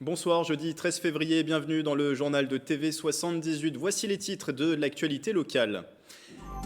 Bonsoir, jeudi 13 février, bienvenue dans le journal de TV 78. Voici les titres de l'actualité locale.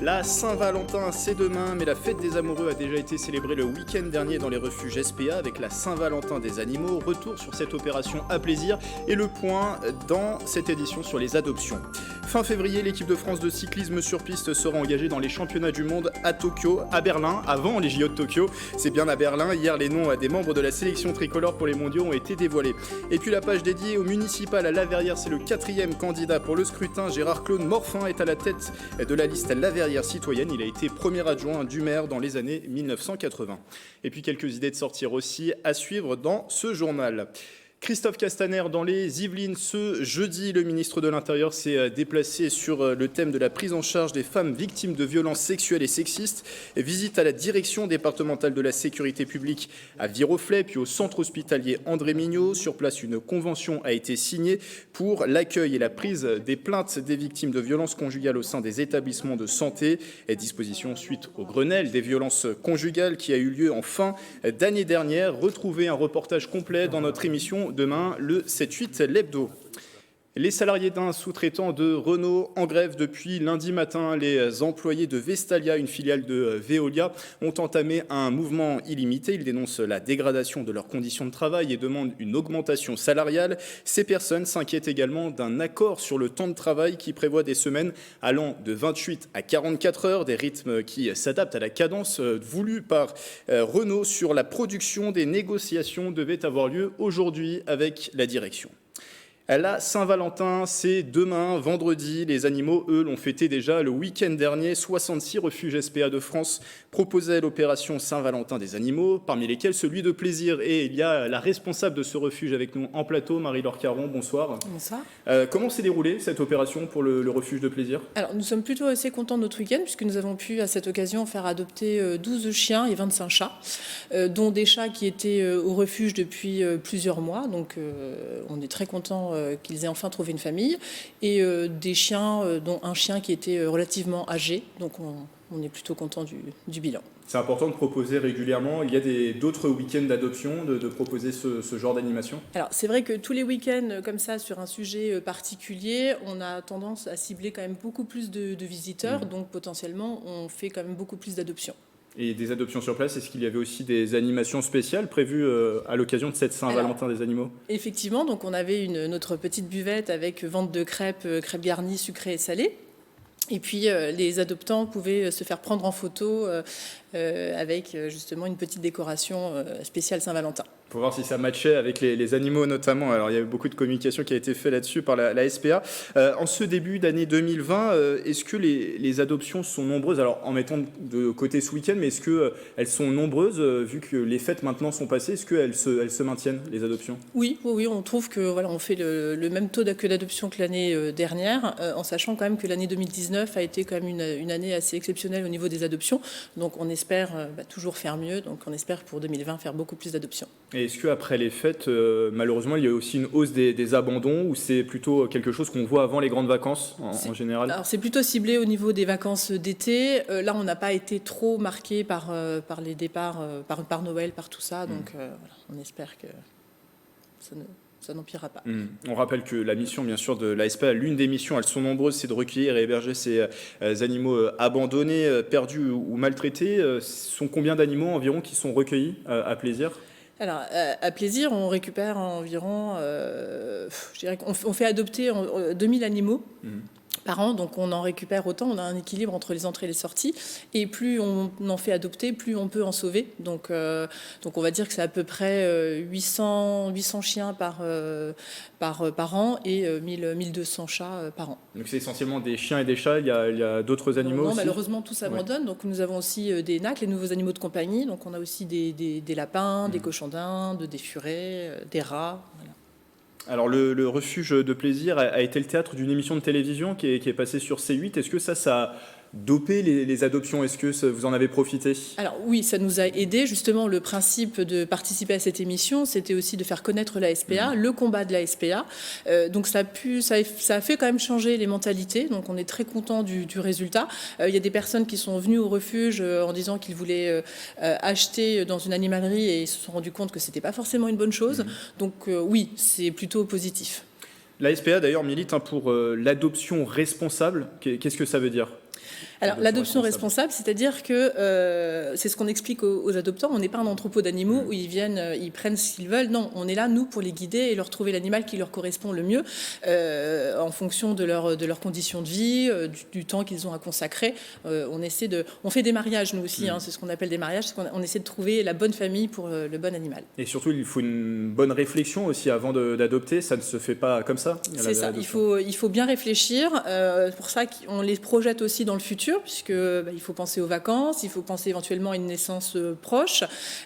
La Saint-Valentin, c'est demain, mais la fête des amoureux a déjà été célébrée le week-end dernier dans les refuges SPA avec la Saint-Valentin des animaux. Retour sur cette opération à plaisir et le point dans cette édition sur les adoptions. Fin février, l'équipe de France de cyclisme sur piste sera engagée dans les championnats du monde à Tokyo, à Berlin, avant les JO de Tokyo. C'est bien à Berlin. Hier, les noms des membres de la sélection tricolore pour les mondiaux ont été dévoilés. Et puis la page dédiée au municipal à La Verrière, c'est le 4e candidat pour le scrutin. Gérard-Claude Morfin est à la tête de la liste La Verrière citoyenne. Il a été premier adjoint du maire dans les années 1980. Et puis quelques idées de sortir aussi à suivre dans ce journal. Christophe Castaner dans les Yvelines. Ce jeudi, le ministre de l'Intérieur s'est déplacé sur le thème de la prise en charge des femmes victimes de violences sexuelles et sexistes. Visite à la direction départementale de la sécurité publique à Viroflay, puis au centre hospitalier André Mignot. Sur place, une convention a été signée pour l'accueil et la prise des plaintes des victimes de violences conjugales au sein des établissements de santé. Disposition suite au Grenelle des violences conjugales qui a eu lieu en fin d'année dernière. Retrouvez un reportage complet dans notre émission demain, le 7-8 l'hebdo. Les salariés d'un sous-traitant de Renault en grève depuis lundi matin. Les employés de Vestalia, une filiale de Veolia, ont entamé un mouvement illimité. Ils dénoncent la dégradation de leurs conditions de travail et demandent une augmentation salariale. Ces personnes s'inquiètent également d'un accord sur le temps de travail qui prévoit des semaines allant de 28 à 44 heures, des rythmes qui s'adaptent à la cadence voulue par Renault sur la production. Des négociations devaient avoir lieu aujourd'hui avec la direction. La Saint-Valentin, c'est demain, vendredi. Les animaux, eux, l'ont fêté déjà le week-end dernier. 66 refuges SPA de France proposaient l'opération Saint-Valentin des animaux, parmi lesquels celui de plaisir. Et il y a la responsable de ce refuge avec nous en plateau, Marie-Laure Caron. Bonsoir. Bonsoir. Comment s'est déroulée cette opération pour le refuge de plaisir ? Alors, nous sommes plutôt assez contents de notre week-end, puisque nous avons pu, à cette occasion, faire adopter 12 chiens et 25 chats, dont des chats qui étaient au refuge depuis plusieurs mois. Donc, on est très contents qu'ils aient enfin trouvé une famille, et des chiens, dont un chien qui était relativement âgé, donc on est plutôt content du bilan. C'est important de proposer régulièrement. Il y a d'autres week-ends d'adoption, de proposer ce genre d'animation ? Alors, c'est vrai que tous les week-ends, comme ça, sur un sujet particulier, on a tendance à cibler quand même beaucoup plus de visiteurs, donc potentiellement, on fait quand même beaucoup plus d'adoptions. Et des adoptions sur place, est-ce qu'il y avait aussi des animations spéciales prévues à l'occasion de cette Saint-Valentin des animaux ? Effectivement, donc on avait notre petite buvette avec vente de crêpes garnies, sucrées et salées. Et puis les adoptants pouvaient se faire prendre en photo avec justement une petite décoration spéciale Saint-Valentin. Pour voir si ça matchait avec les animaux notamment. Alors il y a eu beaucoup de communication qui a été faite là-dessus par la SPA. En ce début d'année 2020, est-ce que les adoptions sont nombreuses ? Alors en mettant de côté ce week-end, mais est-ce qu'elles sont nombreuses vu que les fêtes maintenant sont passées ? Est-ce qu'elles se maintiennent, les adoptions ? Oui, on trouve que voilà, on fait le même taux d'accueil d'adoption que l'année dernière, en sachant quand même que l'année 2019 a été quand même une année assez exceptionnelle au niveau des adoptions. Donc on espère toujours faire mieux. Donc on espère pour 2020 faire beaucoup plus d'adoptions. Et est-ce qu'après les fêtes, malheureusement, il y a aussi une hausse des abandons ou c'est plutôt quelque chose qu'on voit avant les grandes vacances en général ? Alors c'est plutôt ciblé au niveau des vacances d'été. Là, on n'a pas été trop marqué par les départs, par Noël, par tout ça. Donc voilà, on espère que ça n'empirera pas. On rappelle que la mission, bien sûr, de la SPA, l'une des missions, elles sont nombreuses, c'est de recueillir et héberger ces animaux abandonnés, perdus ou maltraités. Ce sont combien d'animaux environ qui sont recueillis à plaisir ? Alors, à plaisir, on récupère environ, je dirais qu'on fait adopter 2000 animaux par an, donc on en récupère autant, on a un équilibre entre les entrées et les sorties, et plus on en fait adopter, plus on peut en sauver. Donc on va dire que c'est à peu près 800 chiens par an et 1200 chats par an. Donc c'est essentiellement des chiens et des chats, il y a d'autres animaux non, aussi ? Malheureusement, tout s'abandonne. Donc nous avons aussi des NAC, les nouveaux animaux de compagnie, donc on a aussi des lapins, des cochons d'Inde, des furets, des rats, voilà. Alors le refuge de plaisir a été le théâtre d'une émission de télévision qui est passée sur C8. Est-ce que ça doper les adoptions. Est-ce que vous en avez profité ? Alors oui, ça nous a aidé. Justement, le principe de participer à cette émission, c'était aussi de faire connaître la SPA, le combat de la SPA. Donc ça a fait quand même changer les mentalités. Donc on est très content du résultat. Il y a des personnes qui sont venues au refuge en disant qu'ils voulaient acheter dans une animalerie et ils se sont rendus compte que c'était pas forcément une bonne chose. Donc oui, c'est plutôt positif. La SPA d'ailleurs milite pour l'adoption responsable. Qu'est-ce que ça veut dire ? Alors, l'adoption responsable, c'est-à-dire que c'est ce qu'on explique aux adoptants. On n'est pas un entrepôt d'animaux où ils viennent, ils prennent ce qu'ils veulent. Non, on est là, nous, pour les guider et leur trouver l'animal qui leur correspond le mieux en fonction de leurs conditions de vie, du temps qu'ils ont à consacrer. On fait des mariages, nous aussi. C'est ce qu'on appelle des mariages. On essaie de trouver la bonne famille pour le bon animal. Et surtout, il faut une bonne réflexion aussi avant d'adopter. Ça ne se fait pas comme ça. C'est ça. Il faut bien réfléchir. Pour ça, on les projette aussi dans le futur, puisque il faut penser aux vacances, il faut penser éventuellement à une naissance proche,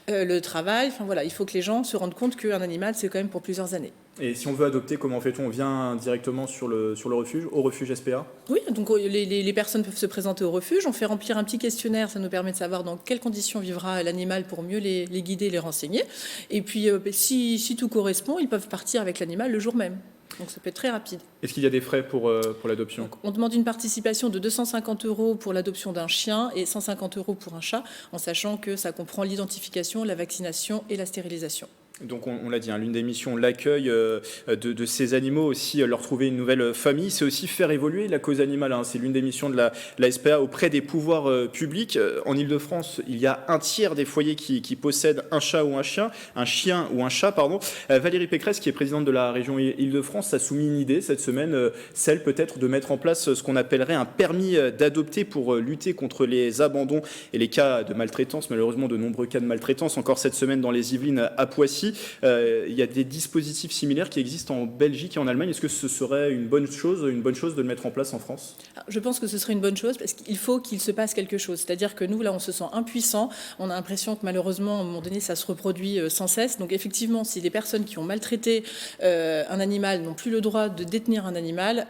le travail. Enfin voilà, il faut que les gens se rendent compte qu'un animal, c'est quand même pour plusieurs années. Et si on veut adopter, comment fait-on ? On vient directement sur le refuge, au refuge SPA ? Oui, donc les personnes peuvent se présenter au refuge. On fait remplir un petit questionnaire, ça nous permet de savoir dans quelles conditions vivra l'animal pour mieux les guider, les renseigner. Et puis, si tout correspond, ils peuvent partir avec l'animal le jour même. Donc ça peut être très rapide. Est-ce qu'il y a des frais pour l'adoption ? Donc, on demande une participation de 250 € pour l'adoption d'un chien et 150 € pour un chat, en sachant que ça comprend l'identification, la vaccination et la stérilisation. Donc on l'a dit, l'une des missions, l'accueil de ces animaux, aussi leur trouver une nouvelle famille, c'est aussi faire évoluer la cause animale. C'est l'une des missions de la SPA auprès des pouvoirs publics. En Ile-de-France, il y a un tiers des foyers qui possèdent un chat ou un chien ou un chat, pardon. Valérie Pécresse, qui est présidente de la région Ile-de-France, a soumis une idée cette semaine, celle peut-être de mettre en place ce qu'on appellerait un permis d'adopter pour lutter contre les abandons et les cas de maltraitance. Malheureusement, de nombreux cas de maltraitance, encore cette semaine dans les Yvelines à Poissy. Il y a des dispositifs similaires qui existent en Belgique et en Allemagne. Est-ce que ce serait une bonne chose de le mettre en place en France ? Je pense que ce serait une bonne chose parce qu'il faut qu'il se passe quelque chose. C'est-à-dire que nous, là, on se sent impuissants. On a l'impression que malheureusement, à un moment donné, ça se reproduit sans cesse. Donc effectivement, si les personnes qui ont maltraité un animal n'ont plus le droit de détenir un animal,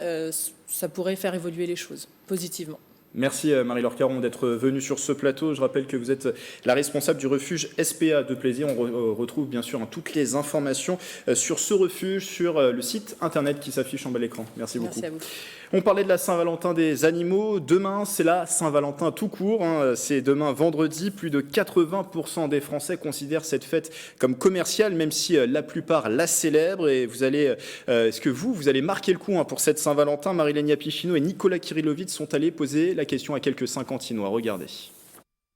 ça pourrait faire évoluer les choses positivement. Merci Marie-Laure Caron d'être venue sur ce plateau. Je rappelle que vous êtes la responsable du refuge SPA de Plaisir. On retrouve bien sûr toutes les informations sur ce refuge sur le site internet qui s'affiche en bas à l'écran. Merci beaucoup. Merci à vous. On parlait de la Saint-Valentin des animaux. Demain, c'est la Saint-Valentin tout court. C'est demain vendredi. Plus de 80% des Français considèrent cette fête comme commerciale, même si la plupart la célèbrent. Et est-ce que vous allez marquer le coup pour cette Saint-Valentin ? Marie-Lénia Pichino et Nicolas Kirillovitz sont allés poser la question à quelques Saint-Quentinois. Regardez.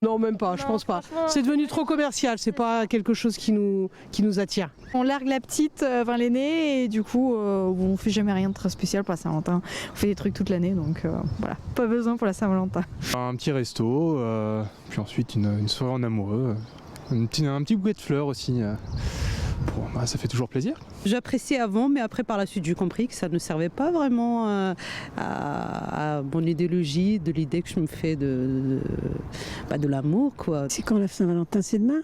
Non, même pas, je pense pas. C'est devenu trop commercial, c'est pas quelque chose qui nous attire. On largue la petite avant l'aîné et du coup, on fait jamais rien de très spécial pour la Saint-Valentin. On fait des trucs toute l'année, donc voilà, pas besoin pour la Saint-Valentin. Un petit resto, puis ensuite une soirée en amoureux, un petit bouquet de fleurs aussi. Ça fait toujours plaisir. J'appréciais avant, mais après par la suite j'ai compris que ça ne servait pas vraiment à mon idéologie, de l'idée que je me fais de l'amour, quoi. C'est quand la Saint-Valentin, c'est demain ?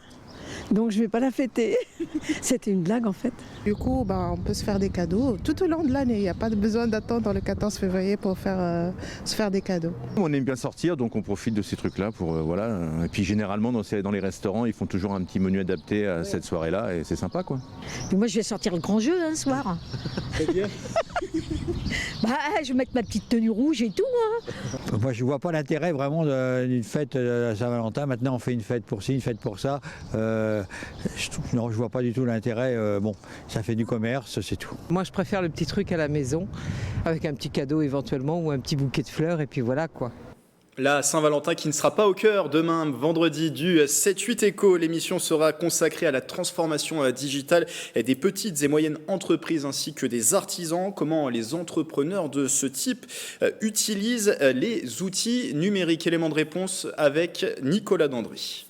Donc je vais pas la fêter. C'était une blague en fait. Du coup, on peut se faire des cadeaux tout au long de l'année. Il n'y a pas besoin d'attendre le 14 février pour se faire des cadeaux. On aime bien sortir, donc on profite de ces trucs-là pour voilà. Et puis généralement dans les restaurants, ils font toujours un petit menu adapté à cette soirée-là et c'est sympa quoi. Mais moi je vais sortir le grand jeu ce soir. C'est-à-dire je vais mettre ma petite tenue rouge et tout. Moi je vois pas l'intérêt vraiment d'une fête à Saint-Valentin. Maintenant on fait une fête pour ci, une fête pour ça. Je vois pas du tout l'intérêt. Ça fait du commerce, c'est tout. Moi, je préfère le petit truc à la maison, avec un petit cadeau éventuellement ou un petit bouquet de fleurs, et puis voilà quoi. La Saint-Valentin qui ne sera pas au cœur demain, vendredi du 7-8 Éco. L'émission sera consacrée à la transformation digitale des petites et moyennes entreprises ainsi que des artisans. Comment les entrepreneurs de ce type utilisent les outils numériques. Élément de réponse avec Nicolas Dandry.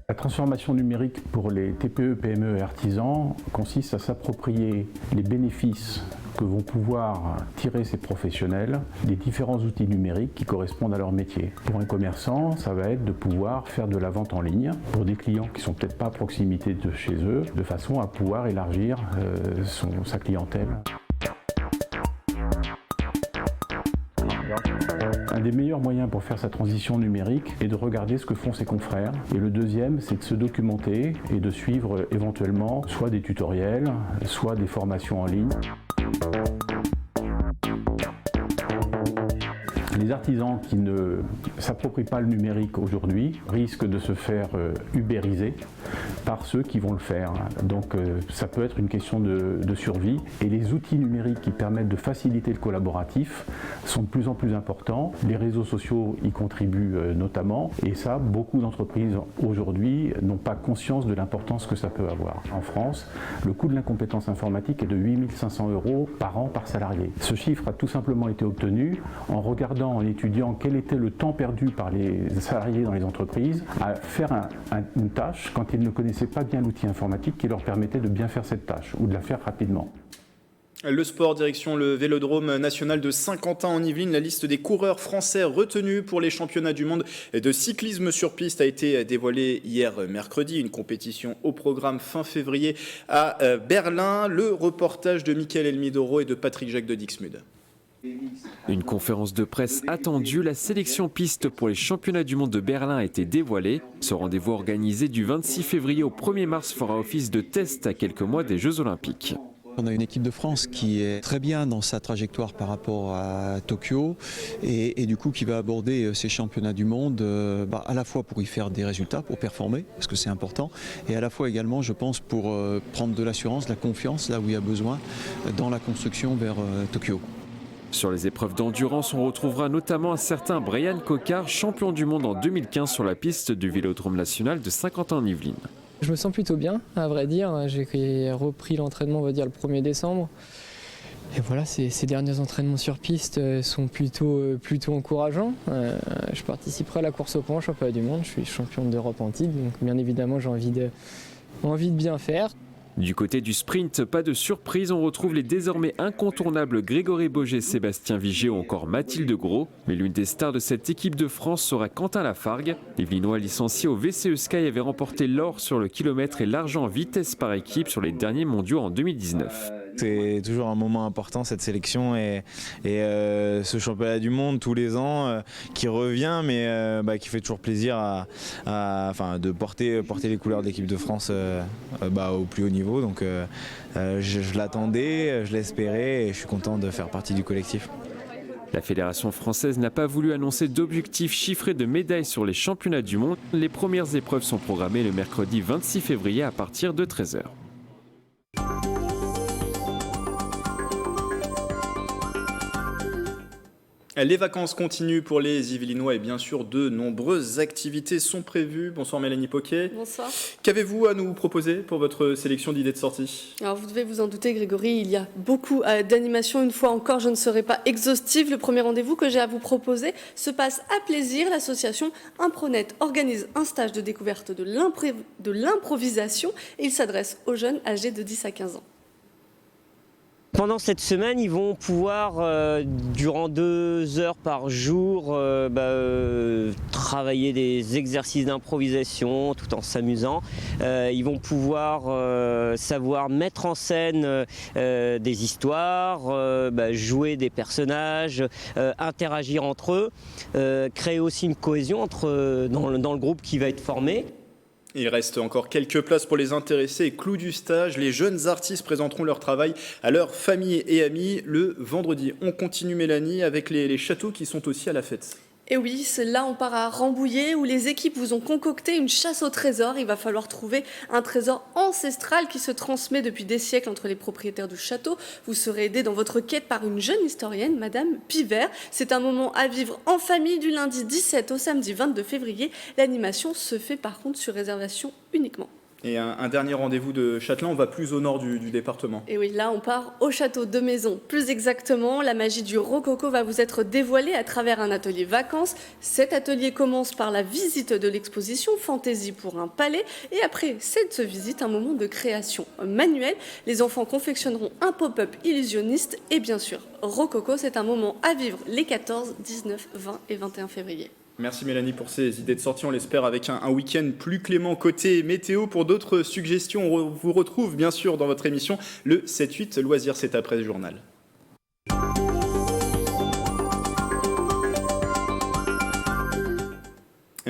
La transformation numérique pour les TPE, PME et artisans consiste à s'approprier les bénéfices que vont pouvoir tirer ces professionnels des différents outils numériques qui correspondent à leur métier. Pour un commerçant, ça va être de pouvoir faire de la vente en ligne pour des clients qui ne sont peut-être pas à proximité de chez eux, de façon à pouvoir élargir sa clientèle. Un des meilleurs moyens pour faire sa transition numérique est de regarder ce que font ses confrères. Et le deuxième, c'est de se documenter et de suivre éventuellement soit des tutoriels, soit des formations en ligne. Les artisans qui ne s'approprient pas le numérique aujourd'hui risquent de se faire ubériser par ceux qui vont le faire. Donc ça peut être une question de survie. Et les outils numériques qui permettent de faciliter le collaboratif sont de plus en plus importants. Les réseaux sociaux y contribuent notamment. Et ça, beaucoup d'entreprises aujourd'hui n'ont pas conscience de l'importance que ça peut avoir. En France, le coût de l'incompétence informatique est de 8 500 € par an par salarié. Ce chiffre a tout simplement été obtenu en regardant, en étudiant quel était le temps perdu par les salariés dans les entreprises à faire une tâche quand ils ne connaissaient pas bien l'outil informatique qui leur permettait de bien faire cette tâche ou de la faire rapidement. Le sport, direction le Vélodrome national de Saint-Quentin en Yvelines. La liste des coureurs français retenus pour les championnats du monde de cyclisme sur piste a été dévoilée hier mercredi. Une compétition au programme fin février à Berlin. Le reportage de Mickaël Elmidoro et de Patrick-Jacques de Dixmude. Une conférence de presse attendue, la sélection piste pour les championnats du monde de Berlin a été dévoilée. Ce rendez-vous organisé du 26 février au 1er mars fera office de test à quelques mois des Jeux Olympiques. On a une équipe de France qui est très bien dans sa trajectoire par rapport à Tokyo et du coup qui va aborder ces championnats du monde à la fois pour y faire des résultats, pour performer, parce que c'est important, et à la fois également, je pense, pour prendre de l'assurance, de la confiance, là où il y a besoin, dans la construction vers Tokyo. Sur les épreuves d'endurance, on retrouvera notamment un certain Brian Cocard, champion du monde en 2015 sur la piste du Vélodrome national de Saint-Quentin-en-Yvelines. Je me sens plutôt bien, à vrai dire. J'ai repris l'entraînement, on va dire, le 1er décembre. Et voilà, ces derniers entraînements sur piste sont plutôt encourageants. Je participerai à la course au point, championnat du monde. Je suis champion d'Europe en titre, donc bien évidemment, j'ai envie de bien faire. Du côté du sprint, pas de surprise, on retrouve les désormais incontournables Grégory Boget, Sébastien Vigier ou encore Mathilde Gros. Mais l'une des stars de cette équipe de France sera Quentin Lafargue. Yvelinois licencié au VCE Sky avait remporté l'or sur le kilomètre et l'argent en vitesse par équipe sur les derniers mondiaux en 2019. C'est toujours un moment important cette sélection et ce championnat du monde tous les ans qui revient mais qui fait toujours plaisir de porter les couleurs de l'équipe de France au plus haut niveau. Donc je l'attendais, je l'espérais et je suis content de faire partie du collectif. La fédération française n'a pas voulu annoncer d'objectifs chiffrés de médailles sur les championnats du monde. Les premières épreuves sont programmées le mercredi 26 février à partir de 13h. Les vacances continuent pour les Yvelinois et bien sûr de nombreuses activités sont prévues. Bonsoir Mélanie Poquet. Bonsoir. Qu'avez-vous à nous proposer pour votre sélection d'idées de sortie ? Alors vous devez vous en douter Grégory, il y a beaucoup d'animations. Une fois encore, je ne serai pas exhaustive. Le premier rendez-vous que j'ai à vous proposer se passe à Plaisir. L'association Impronet organise un stage de découverte de l'improvisation et il s'adresse aux jeunes âgés de 10 à 15 ans. Pendant cette semaine, ils vont pouvoir, durant 2 heures par jour, travailler des exercices d'improvisation tout en s'amusant. Ils vont pouvoir savoir mettre en scène des histoires, jouer des personnages, interagir entre eux, créer aussi une cohésion dans le groupe qui va être formé. Il reste encore quelques places pour les intéressés et clou du stage, les jeunes artistes présenteront leur travail à leur famille et amis le vendredi. On continue Mélanie avec les châteaux qui sont aussi à la fête. Et oui, là on part à Rambouillet où les équipes vous ont concocté une chasse au trésor. Il va falloir trouver un trésor ancestral qui se transmet depuis des siècles entre les propriétaires du château. Vous serez aidé dans votre quête par une jeune historienne, Madame Pivert. C'est un moment à vivre en famille du lundi 17 au samedi 22 février. L'animation se fait par contre sur réservation uniquement. Et un dernier rendez-vous de Châtelain, on va plus au nord du département. Et oui, là on part au château de Maison. Plus exactement, la magie du rococo va vous être dévoilée à travers un atelier vacances. Cet atelier commence par la visite de l'exposition Fantaisie pour un palais. Et après cette visite, un moment de création manuelle. Les enfants confectionneront un pop-up illusionniste. Et bien sûr, rococo, c'est un moment à vivre les 14, 19, 20 et 21 février. Merci Mélanie pour ces idées de sortie, on l'espère avec un week-end plus clément côté météo. Pour d'autres suggestions, on vous retrouve bien sûr dans votre émission le 7-8 Loisirs, c'est après le journal.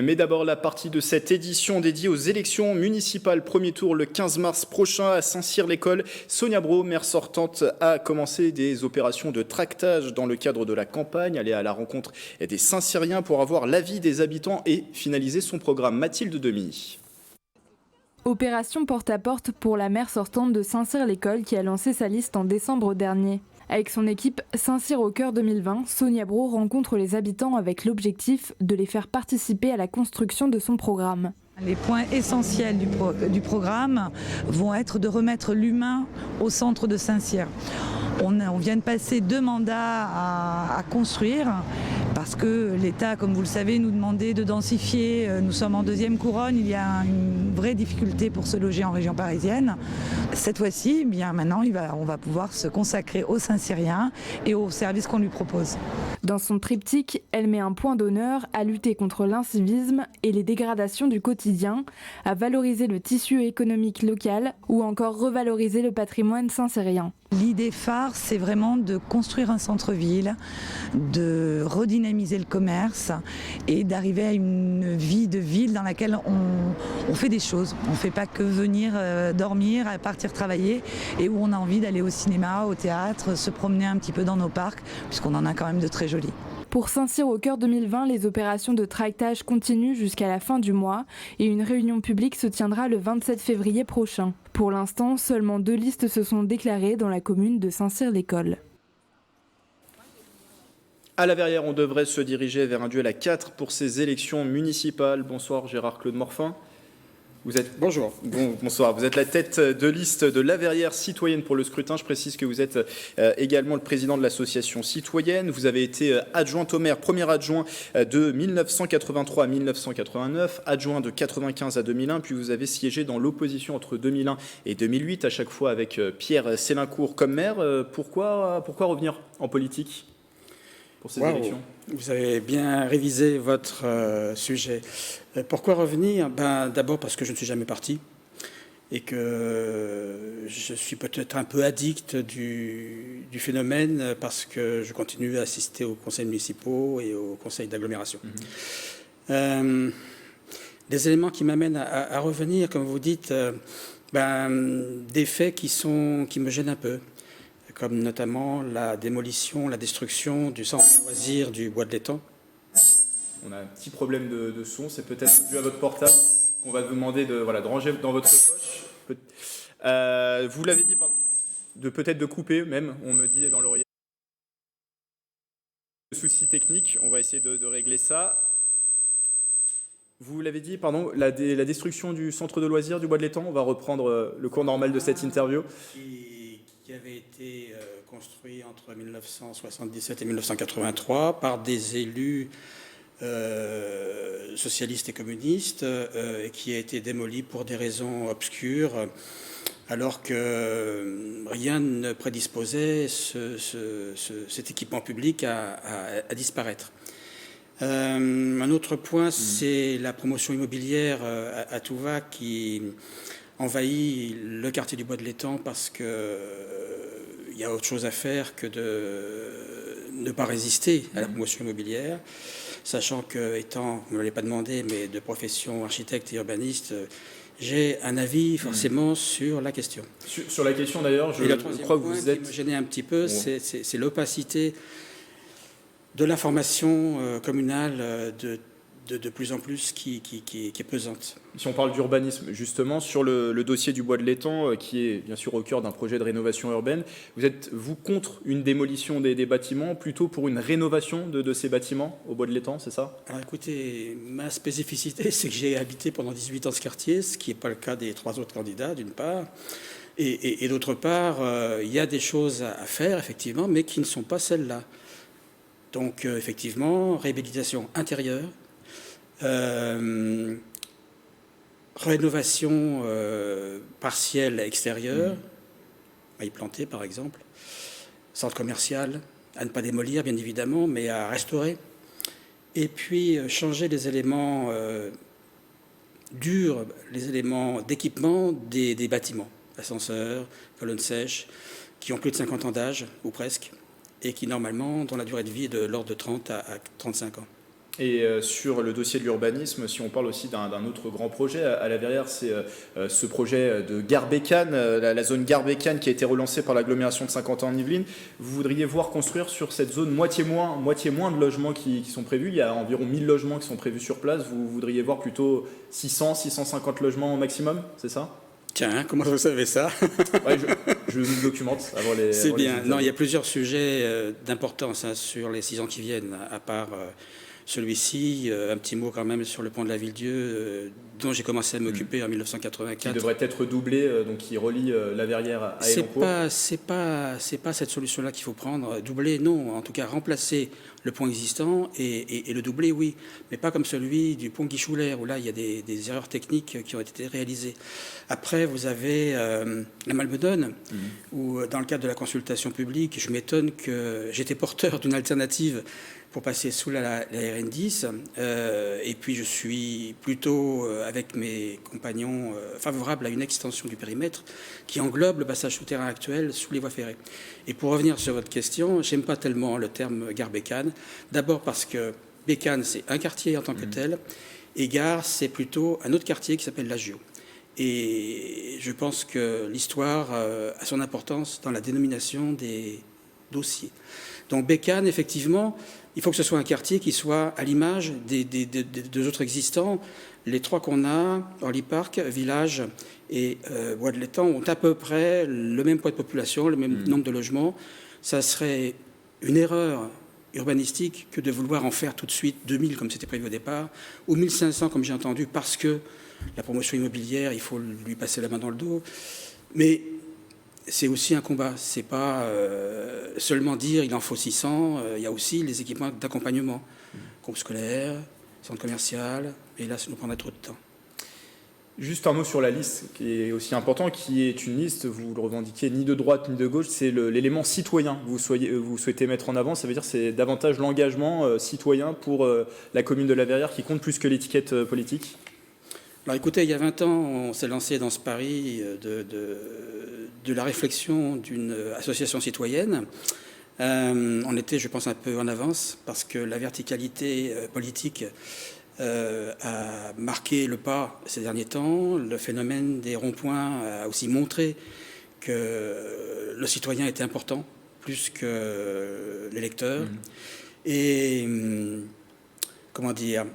Mais d'abord, la partie de cette édition dédiée aux élections municipales. Premier tour le 15 mars prochain à Saint-Cyr-l'École. Sonia Brault, maire sortante, a commencé des opérations de tractage dans le cadre de la campagne. Elle est à la rencontre des Saint-Cyriens pour avoir l'avis des habitants et finaliser son programme. Mathilde Demy. Opération porte-à-porte pour la maire sortante de Saint-Cyr-l'École qui a lancé sa liste en décembre dernier. Avec son équipe Saint-Cyr au cœur 2020, Sonia Brault rencontre les habitants avec l'objectif de les faire participer à la construction de son programme. Les points essentiels du programme vont être de remettre l'humain au centre de Saint-Cyr. On vient de passer 2 mandats à construire parce que l'État, comme vous le savez, nous demandait de densifier. Nous sommes en 2e couronne, il y a une vraie difficulté pour se loger en région parisienne. Cette fois-ci, bien maintenant, on va pouvoir se consacrer aux Saint-Cyriens et aux services qu'on lui propose. Dans son triptyque, elle met un point d'honneur à lutter contre l'incivisme et les dégradations du quotidien, à valoriser le tissu économique local ou encore revaloriser le patrimoine saint-cyrien. L'idée phare, c'est vraiment de construire un centre-ville, de redynamiser le commerce et d'arriver à une vie de ville dans laquelle on fait des choses. On ne fait pas que venir dormir, partir travailler et où on a envie d'aller au cinéma, au théâtre, se promener un petit peu dans nos parcs, puisqu'on en a quand même de très jolis. Pour Saint-Cyr au cœur 2020, les opérations de tractage continuent jusqu'à la fin du mois et une réunion publique se tiendra le 27 février prochain. Pour l'instant, seulement 2 listes se sont déclarées dans la commune de Saint-Cyr-l'École. À la Verrière, on devrait se diriger vers un duel à 4 pour ces élections municipales. Bonsoir Gérard-Claude Morfin. Bonjour. Bonsoir. Vous êtes la tête de liste de la Verrière citoyenne pour le scrutin. Je précise que vous êtes également le président de l'association citoyenne. Vous avez été adjoint au maire, premier adjoint de 1983 à 1989, adjoint de 95 à 2001, puis vous avez siégé dans l'opposition entre 2001 et 2008, à chaque fois avec Pierre Sélincourt comme maire. Pourquoi revenir en politique pour ces élections? Vous avez bien révisé votre sujet. Pourquoi revenir? D'abord parce que je ne suis jamais parti et que je suis peut-être un peu addict du phénomène parce que je continue à assister aux conseils municipaux et aux conseils d'agglomération. Les éléments qui m'amènent à revenir, comme vous dites, des faits qui me gênent un peu, comme notamment la démolition, la destruction du centre de loisirs du Bois de l'Étang. On a un petit problème de son, c'est peut-être dû à votre portable. On va vous demander de ranger dans votre poche. Vous l'avez dit, pardon, peut-être de couper même, on me dit dans l'oreille. Souci technique, on va essayer de régler ça. Vous l'avez dit, pardon, la destruction du centre de loisirs du Bois de l'Étang. On va reprendre le cours normal de cette interview. Qui avait été construit entre 1977 et 1983 par des élus socialistes et communistes et qui a été démoli pour des raisons obscures alors que rien ne prédisposait cet équipement public à disparaître. Un autre point, c'est la promotion immobilière à tout va qui envahit le quartier du Bois de l'Étang parce qu'il y a autre chose à faire que de ne pas résister à la promotion immobilière, sachant que, étant, vous ne me l'avez pas demandé, mais de profession architecte et urbaniste, j'ai un avis forcément sur la question. Sur la question d'ailleurs, je crois que vous êtes... Ce qui me gênait un petit peu, c'est l'opacité de l'information communale de plus en plus qui est pesante. Si on parle d'urbanisme, justement, sur le dossier du Bois de l'Étang, qui est bien sûr au cœur d'un projet de rénovation urbaine, vous êtes, vous, contre une démolition des bâtiments, plutôt pour une rénovation de ces bâtiments au Bois de l'Étang, c'est ça? Alors écoutez, ma spécificité, c'est que j'ai habité pendant 18 ans ce quartier, ce qui n'est pas le cas des 3 autres candidats, d'une part. Et d'autre part, il y a des choses à faire, effectivement, mais qui ne sont pas celles-là. Donc, effectivement, réhabilitation intérieure, rénovation partielle extérieure, à y planter par exemple, centre commercial, à ne pas démolir bien évidemment, mais à restaurer, et puis changer les éléments durs, les éléments d'équipement des bâtiments, ascenseurs, colonnes sèches, qui ont plus de 50 ans d'âge, ou presque, et qui normalement, dont la durée de vie est de l'ordre de 30 à 35 ans. Et sur le dossier de l'urbanisme, si on parle aussi d'un autre grand projet à la Verrière, c'est ce projet de Gare Bécane, la zone Gare Bécane qui a été relancée par l'agglomération de Saint-Quentin en Yvelines. Vous voudriez voir construire sur cette zone moitié moins de logements qui sont prévus. Il y a environ 1000 logements qui sont prévus sur place. Vous voudriez voir plutôt 600, 650 logements au maximum, c'est ça ? Tiens, comment vous savez ça? Ouais, je me documente avant les... C'est bien. Non, il y a plusieurs sujets d'importance sur les 6 ans qui viennent, à part... celui-ci, un petit mot quand même sur le pont de la Villedieu, dont j'ai commencé à m'occuper en 1984. Qui devrait être doublé, donc qui relie la Verrière à Elancourt. C'est pas cette solution-là qu'il faut prendre. Doubler, non. En tout cas, remplacer le pont existant et le doubler, oui. Mais pas comme celui du pont Guichouler, où là, il y a des erreurs techniques qui ont été réalisées. Après, vous avez la Malmenonne, où dans le cadre de la consultation publique, je m'étonne que j'étais porteur d'une alternative pour passer sous la RN10. Et puis je suis plutôt, avec mes compagnons, favorable à une extension du périmètre qui englobe le passage souterrain actuel sous les voies ferrées. Et pour revenir sur votre question, j'aime pas tellement le terme Gare Bécane. D'abord parce que Bécane, c'est un quartier en tant que tel, et Gare, c'est plutôt un autre quartier qui s'appelle l'Agio. Et je pense que l'histoire a son importance dans la dénomination des dossiers. Donc Bécane, effectivement, il faut que ce soit un quartier qui soit à l'image des deux autres existants. Les 3 qu'on a, Orly Park, Village et Bois de l'Étang, ont à peu près le même poids de population, le même nombre de logements. Ça serait une erreur urbanistique que de vouloir en faire tout de suite 2000 comme c'était prévu au départ, ou 1500 comme j'ai entendu, parce que la promotion immobilière, il faut lui passer la main dans le dos. Mais c'est aussi un combat. C'est pas seulement dire il en faut 600. Il y a aussi les équipements d'accompagnement, groupe scolaire, centre commercial. Et là, ça nous prendrait trop de temps. Juste un mot sur la liste qui est aussi important, qui est une liste, vous le revendiquez ni de droite ni de gauche, c'est l'élément citoyen que vous souhaitez mettre en avant. Ça veut dire que c'est davantage l'engagement citoyen pour la commune de la Verrière qui compte plus que l'étiquette politique. Alors écoutez, il y a 20 ans, on s'est lancé dans ce pari de la réflexion d'une association citoyenne. On était, je pense, un peu en avance parce que la verticalité politique a marqué le pas ces derniers temps. Le phénomène des ronds-points a aussi montré que le citoyen était important, plus que l'électeur. Et, comment dire,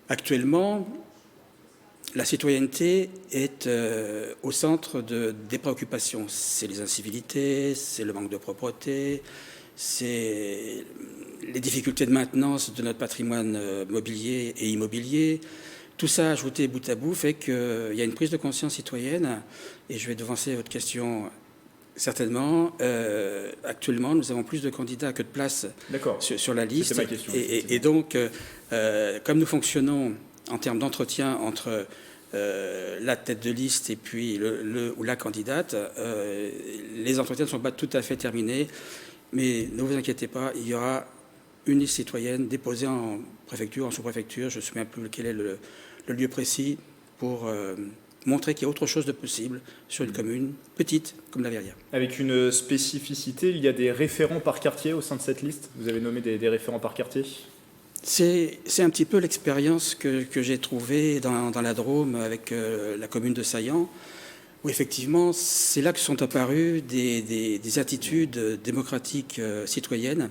actuellement, la citoyenneté est au centre des préoccupations. C'est les incivilités, c'est le manque de propreté, c'est les difficultés de maintenance de notre patrimoine mobilier et immobilier. Tout ça ajouté bout à bout fait qu'il y a une prise de conscience citoyenne, et je vais devancer votre question certainement. Actuellement, nous avons plus de candidats que de places sur la liste. C'était ma question. Et donc, comme nous fonctionnons en termes d'entretien entre la tête de liste et puis le ou la candidate, les entretiens ne sont pas tout à fait terminés. Mais ne vous inquiétez pas, il y aura une liste citoyenne déposée en préfecture, en sous-préfecture, je ne me souviens plus quel est le lieu précis, pour montrer qu'il y a autre chose de possible sur une commune petite comme la Verrière. Avec une spécificité, il y a des référents par quartier au sein de cette liste. Vous avez nommé des référents par quartier. C'est un petit peu l'expérience que j'ai trouvée dans la Drôme avec la commune de Saillant, où effectivement, c'est là que sont apparues des attitudes démocratiques citoyennes.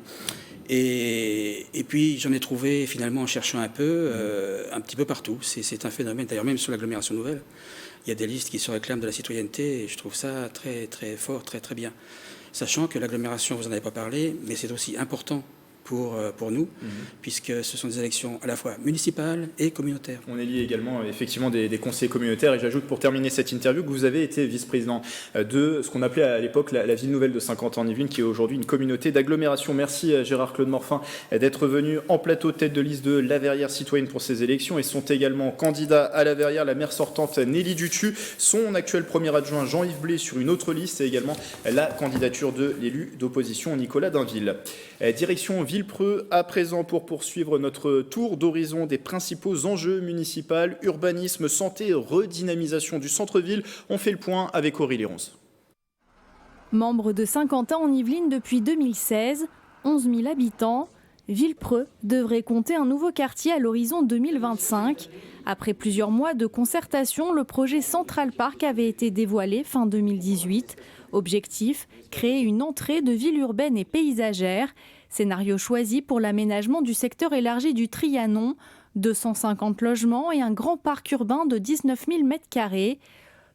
Et puis, j'en ai trouvé finalement en cherchant un petit peu partout. C'est un phénomène, d'ailleurs même sur l'agglomération nouvelle. Il y a des listes qui se réclament de la citoyenneté, et je trouve ça très, très fort, très, très bien. Sachant que l'agglomération, vous n'en avez pas parlé, mais c'est aussi important pour nous, puisque ce sont des élections à la fois municipales et communautaires. On élit également effectivement des conseillers communautaires, et j'ajoute pour terminer cette interview que vous avez été vice-président de ce qu'on appelait à l'époque la ville nouvelle de Saint-Quentin-en-Yvelines, qui est aujourd'hui une communauté d'agglomération. Merci Gérard-Claude Morfin d'être venu en plateau tête de liste de la Verrière citoyenne pour ces élections, et sont également candidats à la Verrière la maire sortante Nelly Dutu, son actuel premier adjoint Jean-Yves Blé sur une autre liste, et également la candidature de l'élu d'opposition Nicolas Dainville. Direction Villepreux à présent pour poursuivre notre tour d'horizon des principaux enjeux municipaux, urbanisme, santé, redynamisation du centre-ville. On fait le point avec Aurélie Ronce. Membre de Saint-Quentin en Yvelines depuis 2016, 11 000 habitants, Villepreux devrait compter un nouveau quartier à l'horizon 2025. Après plusieurs mois de concertation, le projet Central Park avait été dévoilé fin 2018. Objectif, créer une entrée de ville urbaine et paysagère. Scénario choisi pour l'aménagement du secteur élargi du Trianon. 250 logements et un grand parc urbain de 19 000 m².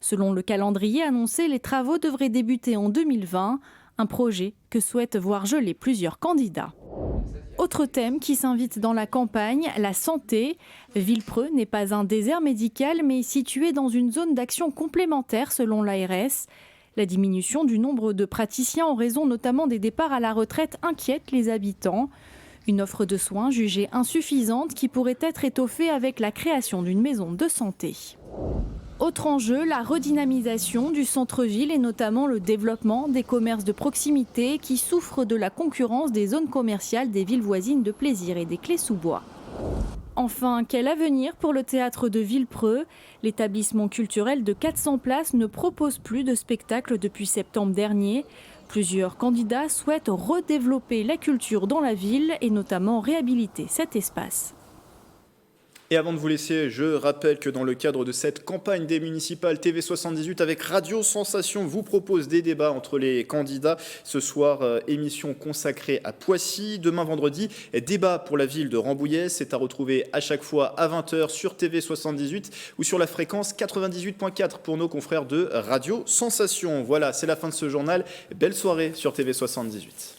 Selon le calendrier annoncé, les travaux devraient débuter en 2020. Un projet que souhaitent voir geler plusieurs candidats. Autre thème qui s'invite dans la campagne, la santé. Villepreux n'est pas un désert médical, mais situé dans une zone d'action complémentaire selon l'ARS. La diminution du nombre de praticiens en raison notamment des départs à la retraite inquiète les habitants. Une offre de soins jugée insuffisante qui pourrait être étoffée avec la création d'une maison de santé. Autre enjeu, la redynamisation du centre-ville et notamment le développement des commerces de proximité qui souffrent de la concurrence des zones commerciales des villes voisines de Plaisir et des Clés-sous-Bois. Enfin, quel avenir pour le théâtre de Villepreux ? L'établissement culturel de 400 places ne propose plus de spectacle depuis septembre dernier. Plusieurs candidats souhaitent redévelopper la culture dans la ville et notamment réhabiliter cet espace. Et avant de vous laisser, je rappelle que dans le cadre de cette campagne des municipales, TV78 avec Radio Sensation vous propose des débats entre les candidats. Ce soir, émission consacrée à Poissy. Demain, vendredi, débat pour la ville de Rambouillet. C'est à retrouver à chaque fois à 20h sur TV78 ou sur la fréquence 98.4 pour nos confrères de Radio Sensation. Voilà, c'est la fin de ce journal. Belle soirée sur TV78.